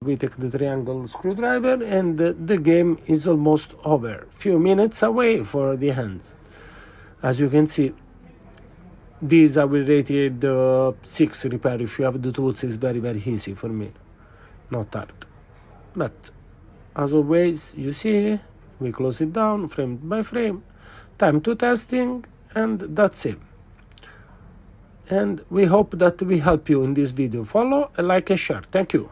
we take the triangle screwdriver, and the game is almost over. Few minutes away for the hands. As you can see, these I will rate it 6 repair. If you have the tools, it's very easy for me, not hard. But as always, you see, we close it down frame by frame, time to testing, and that's it. And we hope that we help you in this video. Follow, like, and share. Thank you.